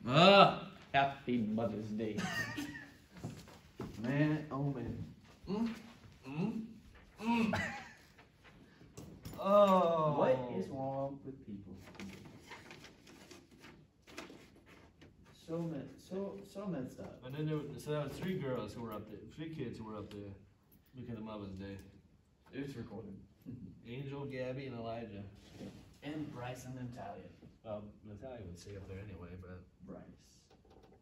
Happy Mother's Day. Man, oh man. Oh. What is wrong with people? So messed up. And then so that was 3 girls who were up there, 3 kids who were up there looking at Mother's Day. It's recorded. Angel, Gabby, and Elijah. And Bryson and Talia. Natalia would stay up there anyway, but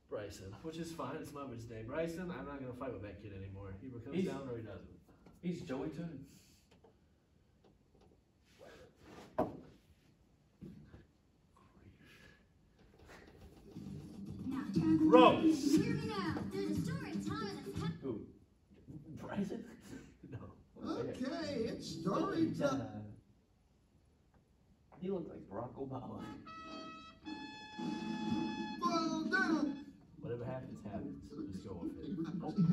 Bryson. which is fine. It's Mother's Day. Bryson, I'm not gonna fight with that kid anymore. He either comes down or he doesn't. He's Joey too. Rose. Here we go. There's a story time that's Who? Bryson? No. Okay, it's story time. He looks like Barack Obama. Fall down. Whatever happens, happens. Just go with it. We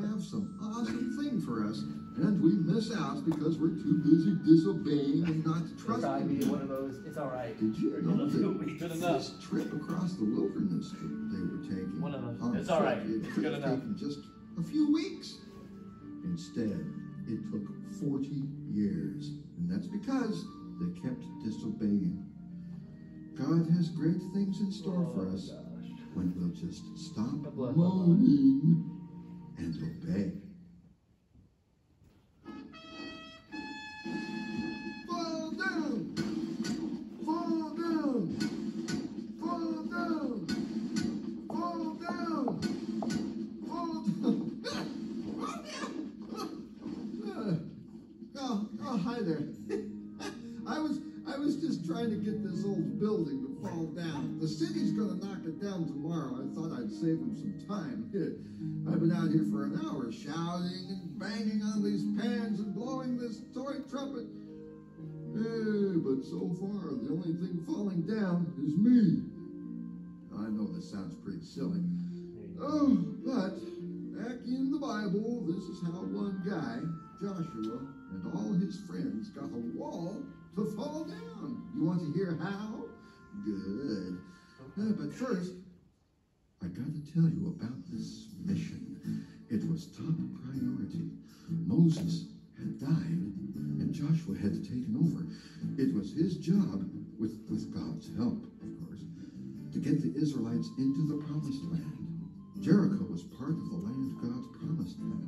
have some awesome thing for us, and we miss out because we're too busy disobeying and not It's probably trusting. be one of those. It's all right. Did you know that Good enough. this trip across the wilderness that they were taking? One of those. on It's all right. foot, It's could good have enough. taken just a few weeks. Instead, it took 40 years, and that's because they kept disobeying. God has great things in store for us when we'll just stop moaning and obey. Fall down! Fall down! Fall down! Fall down! Fall down! Oh, hi there. I was just trying to get this old building to fall down. The city's gonna knock it down tomorrow. I thought I'd save them some time. I've been out here for an hour shouting and banging on these pans and blowing this toy trumpet. But so far, the only thing falling down is me. I know this sounds pretty silly. Oh, but back in the Bible, this is how one guy, Joshua, and all his friends got a wall to fall down. You want to hear how? Good. But first, I got to tell you about this mission. It was top priority. Moses had died, and Joshua had taken over. It was his job, with God's help, of course, to get the Israelites into the Promised Land. Jericho was part of the land God promised them.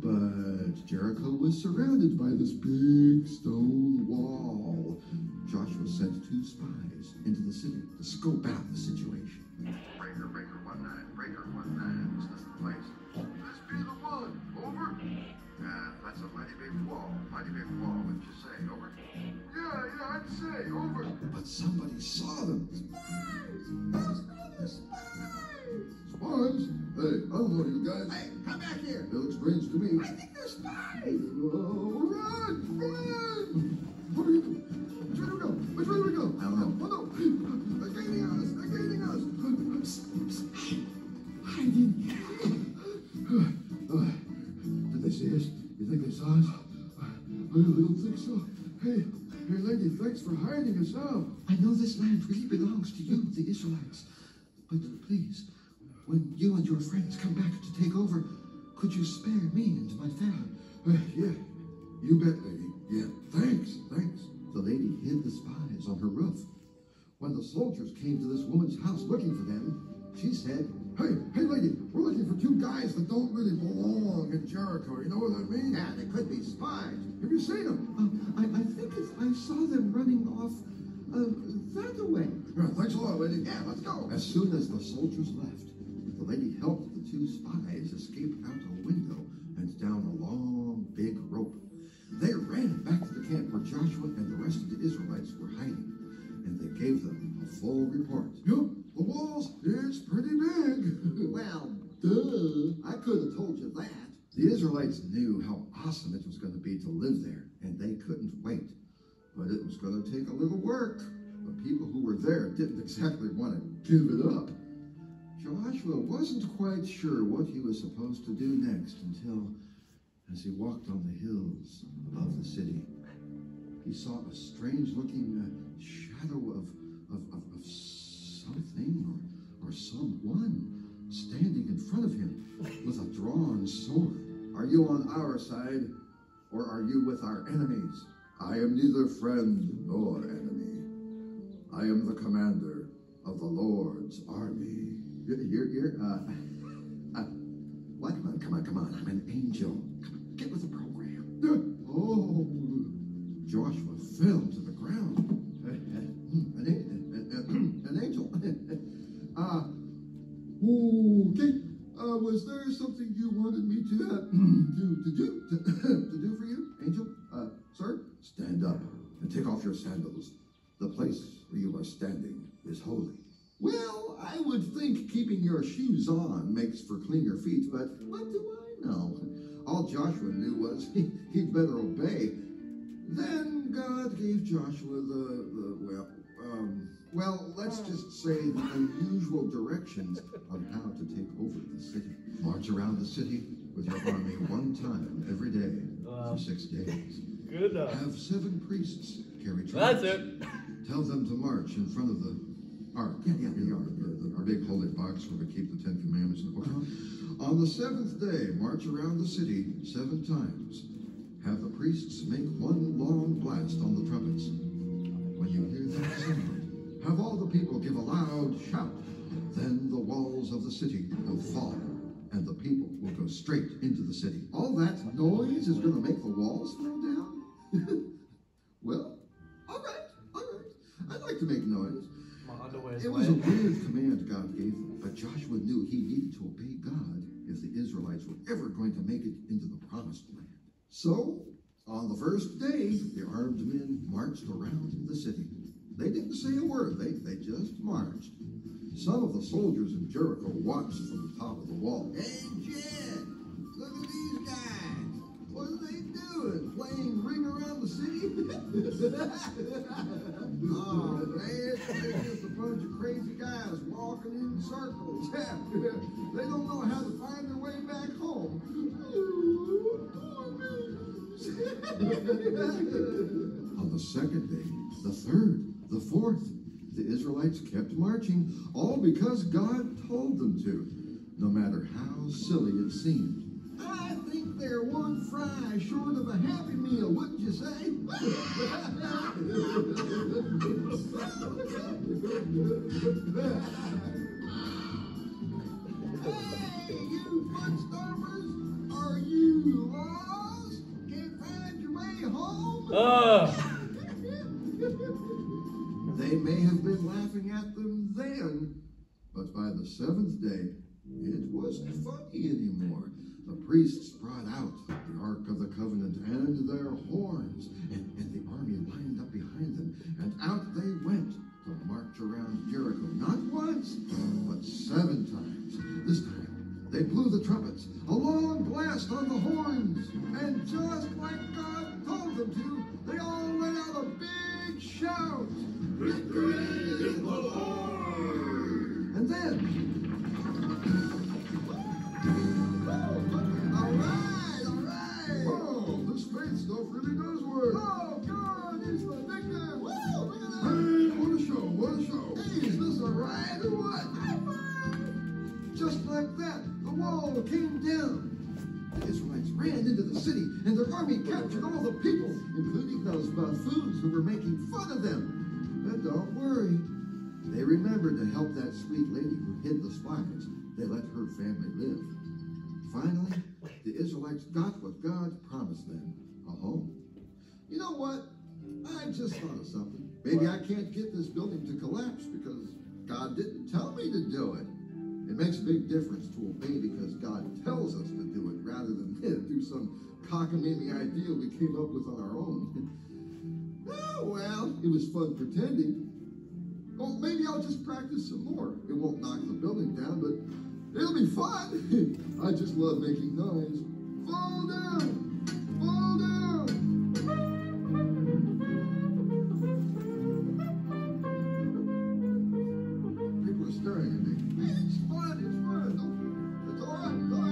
But Jericho was surrounded by this big stone wall. Joshua sent 2 spies into the city to scope out the situation. Breaker 19, Breaker 19, is this the place? This be the one, over? That's a mighty big wall, what'd you say, over? Yeah, I'd say, over. But somebody saw them. Spies! Those other spies! Spies? Hey, I don't know you guys. Hey, come back here. They look strange to me. I think they're spies. Oh, run! What are you doing? Which way do we go? Which way do we go? I don't know. Oh, no. They're gaining on us. Hiding. Did they see us? You think they saw us? I don't think so. Hey, lady, thanks for hiding us out. I know this land really belongs to you, the Israelites. But please, when you and your friends come back to take over, could you spare me and my family? Yeah, you bet, lady. Yeah, thanks. The lady hid the spies on her roof. When the soldiers came to this woman's house looking for them, she said, Hey, lady, we're looking for 2 guys that don't really belong in Jericho. You know what I mean? Yeah, they could be spies. Have you seen them? I think I saw them running off that way. Yeah, thanks a lot, lady. Yeah, let's go. As soon as the soldiers left, the lady helped the 2 spies escape out a window and down a long, big rope. They ran back to the camp where Joshua and the rest of the Israelites were hiding, and they gave them a full report. Yup, the walls is pretty big. Well, duh. I could have told you that. The Israelites knew how awesome it was going to be to live there, and they couldn't wait. But it was going to take a little work. The people who were there didn't exactly want to give it up. Joshua wasn't quite sure what he was supposed to do next until, as he walked on the hills above the city, he saw a strange-looking shadow of something or someone front of him with a drawn sword. Are you on our side, or are you with our enemies? I am neither friend nor enemy. I am the commander of the Lord's army. What? Come on. I'm an angel. Come on, get with the program. Oh, Joshua fell to the ground. An angel. Okay. Was there something you wanted me to do for you, angel? Sir? Stand up and take off your sandals. The place where you are standing is holy. Well, I would think keeping your shoes on makes for cleaner feet, but what do I know? All Joshua knew was he'd better obey. Then God gave Joshua let's just say the unusual directions on how to take over the city. March around the city with your army one time every day for 6 days. Good enough. Have 7 priests carry trumpets. That's it. Tell them to march in front of the ark. The ark, our big holy box where we keep the 10 Commandments. On the 7th day, march around the city 7 times. Have the priests make one long blast on the trumpets. When you hear that sound, have all the people give a loud shout. Then the walls of the city will fall, and the people will go straight into the city. All that noise is going to make the walls fall down? Well, all right. I'd like to make noise. My underwear's It was a wet. weird command God gave them, but Joshua knew he needed to obey God if the Israelites were ever going to make it into the promised land. So, on the first day, the armed men marched around the city. They didn't say a word, they just marched. Some of the soldiers in Jericho watched from the top of the wall. Hey, Jed, look at these guys. What are they doing? Playing ring around the city? Oh, man, they're just a bunch of crazy guys walking in circles. They don't know how to find their way back home. On the second day, the third, the fourth, the Israelites kept marching, all because God told them to, no matter how silly it seemed. I think they're one fry short of a Happy Meal, wouldn't you say? Hey, you foot stompers! Are you lost? Can't find your way home? They may have been laughing at them then, but by the 7th day, it wasn't funny anymore. The priests brought out the Ark of the Covenant and their horns, and the army lined up behind them, and out they went to march around Jericho, not once, but 7 times. This time, they blew the trumpets, a long blast on the horns, and just like God told them to, they all let out a big shout. Victory is the Lord! And then, all right! Whoa, this faith stuff really does work. Oh, God is the victor! Whoa, look at that! Hey, what a show! Hey, is this a ride or what? High five! Just like that, the wall came down. The Israelites ran into the city, and their army captured all the people, including those buffoons who were making fun of them. But don't worry. They remembered to help that sweet lady who hid the spies. They let her family live. Finally, the Israelites got what God promised them, a home. You know what? I just thought of something. Maybe I can't get this building to collapse because God didn't tell me to do it. It makes a big difference to obey because God tells us to do it rather than do some cockamamie idea we came up with on our own. Oh, well, it was fun pretending. Well, maybe I'll just practice some more. It won't knock the building down, but it'll be fun. I just love making noise. Fall down! Fall down! People are staring at me. Hey, it's fun. It's all right. Fall down!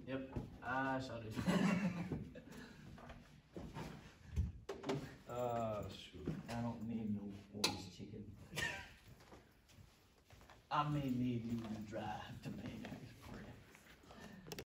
Yep, I shall do. shoot. I don't mean no Warren's chicken. I mean me and you to drive to Maynard.